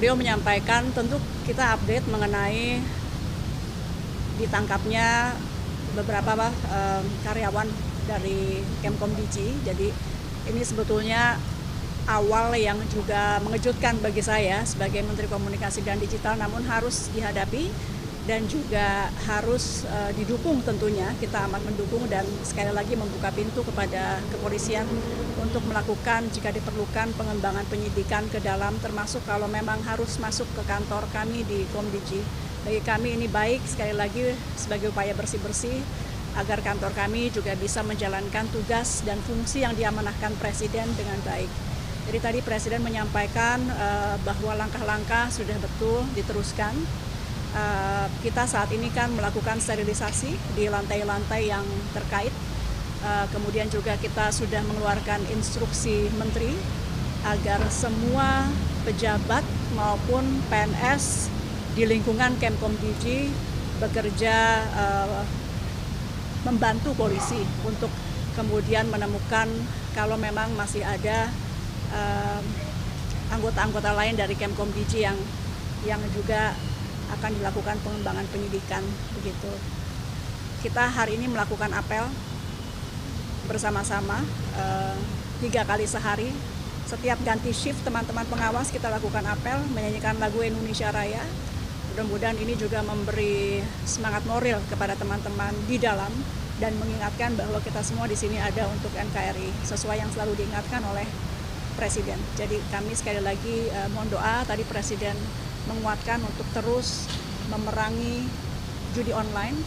Beliau menyampaikan tentu kita update mengenai ditangkapnya beberapa karyawan dari Kemkom.Digi. Jadi ini sebetulnya awal yang juga mengejutkan bagi saya sebagai Menteri Komunikasi dan Digital, namun harus dihadapi dan juga harus didukung tentunya. Kita amat mendukung dan sekali lagi membuka pintu kepada kepolisian untuk melakukan jika diperlukan pengembangan penyidikan ke dalam, termasuk kalau memang harus masuk ke kantor kami di Kom.Digi. Bagi kami ini baik sekali lagi sebagai upaya bersih-bersih agar kantor kami juga bisa menjalankan tugas dan fungsi yang diamanahkan Presiden dengan baik. Jadi tadi Presiden menyampaikan bahwa langkah-langkah sudah betul diteruskan. Kita saat ini kan melakukan sterilisasi di lantai-lantai yang terkait. Kemudian juga kita sudah mengeluarkan instruksi Menteri agar semua pejabat maupun PNS di lingkungan Kemkom.Digi bekerja membantu polisi untuk kemudian menemukan kalau memang masih ada anggota-anggota lain dari Kemkom.Digi yang juga akan dilakukan pengembangan penyidikan begitu. Kita hari ini melakukan apel bersama-sama 3 kali sehari. Setiap ganti shift teman-teman pengawas kita lakukan apel menyanyikan lagu Indonesia Raya. Mudah-mudahan ini juga memberi semangat moral kepada teman-teman di dalam dan mengingatkan bahwa kita semua di sini ada untuk NKRI sesuai yang selalu diingatkan oleh Presiden. Jadi kami sekali lagi mohon doa, tadi Presiden menguatkan untuk terus memerangi judi online.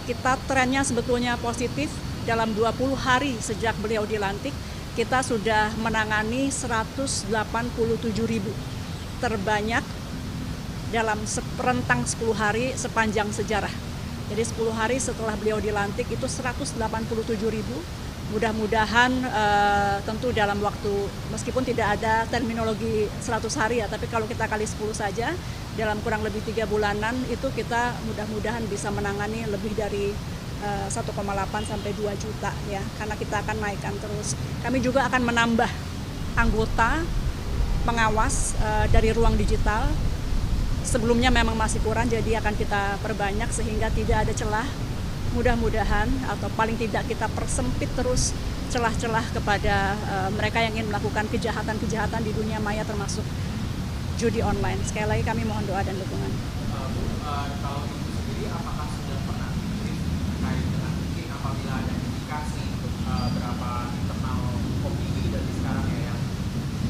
Kita trennya sebetulnya positif. Dalam 20 hari sejak beliau dilantik, kita sudah menangani 187.000, terbanyak dalam rentang 10 hari sepanjang sejarah. Jadi 10 hari setelah beliau dilantik itu 187.000. Mudah-mudahan tentu dalam waktu, meskipun tidak ada terminologi 100 hari ya, tapi kalau kita kali 10 saja, dalam kurang lebih 3 bulanan itu kita mudah-mudahan bisa menangani lebih dari 1,8 sampai 2 juta ya, karena kita akan naikkan terus. Kami juga akan menambah anggota pengawas dari ruang digital. Sebelumnya memang masih kurang, jadi akan kita perbanyak sehingga tidak ada celah. Mudah-mudahan atau paling tidak kita persempit terus celah-celah kepada mereka yang ingin melakukan kejahatan-kejahatan di dunia maya termasuk judi online. Sekali lagi kami mohon doa dan dukungan. Kalau itu sendiri apakah sudah pernah dikirim terkait dengan mungkin apabila ada indikasi berapa internal Kom.Digi dari sekarang ya yang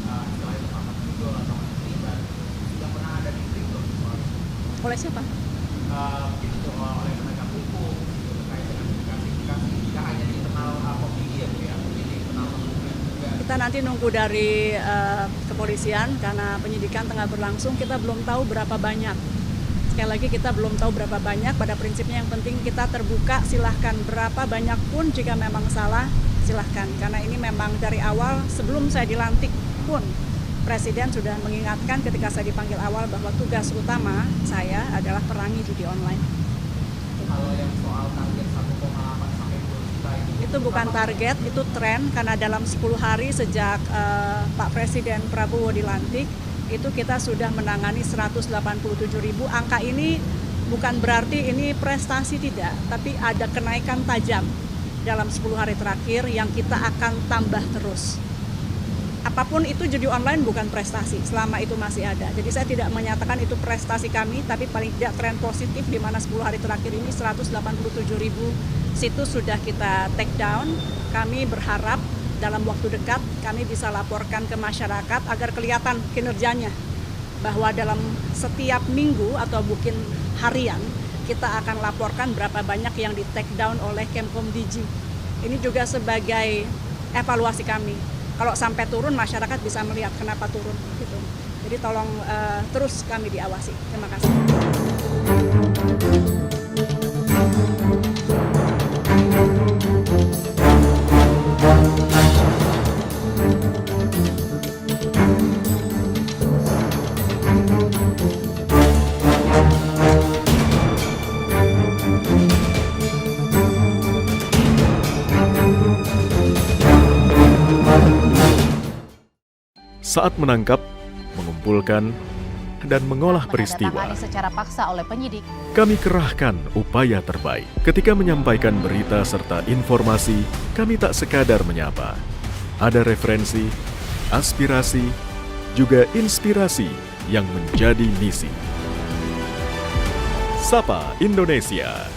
istilahnya terpapar juga atau terlibat, sudah pernah ada dikirim belum soal itu? Oleh siapa? Mungkin itu oleh penegak hukum terkait dengan indikasi tidak hanya di internal Kom.Digi ya Bu ya, mungkin di internal kementerian juga. Kita nanti nunggu dari kepolisian karena penyidikan tengah berlangsung, kita belum tahu berapa banyak. Sekali lagi kita belum tahu berapa banyak, pada prinsipnya yang penting kita terbuka, silahkan berapa banyak pun jika memang salah silahkan. Karena ini memang dari awal sebelum saya dilantik pun Presiden sudah mengingatkan ketika saya dipanggil awal bahwa tugas utama saya adalah perangi judi online. Kalau yang soal target 1,8 sampai 2 juta Itu bukan target, itu tren karena dalam 10 hari sejak Pak Presiden Prabowo dilantik, itu kita sudah menangani 187.000. Angka ini bukan berarti ini prestasi tidak, tapi ada kenaikan tajam dalam 10 hari terakhir yang kita akan tambah terus. Apapun itu judi online bukan prestasi selama itu masih ada. Jadi saya tidak menyatakan itu prestasi kami, tapi paling tidak tren positif di mana 10 hari terakhir ini 187.000 situs sudah kita take down. Kami berharap dalam waktu dekat kami bisa laporkan ke masyarakat agar kelihatan kinerjanya. Bahwa dalam setiap minggu atau mungkin harian kita akan laporkan berapa banyak yang di take down oleh Kemkom.Digi. Ini juga sebagai evaluasi kami. Kalau sampai turun, masyarakat bisa melihat kenapa turun gitu. Jadi tolong terus kami diawasi. Terima kasih. Saat menangkap, mengumpulkan, dan mengolah peristiwa. Menandatangani secara paksa oleh penyidik. Kami kerahkan upaya terbaik. Ketika menyampaikan berita serta informasi, kami tak sekadar menyapa. Ada referensi, aspirasi, juga inspirasi yang menjadi misi. Sapa Indonesia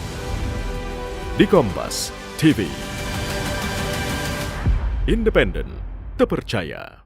di Kompas TV. Independen, terpercaya.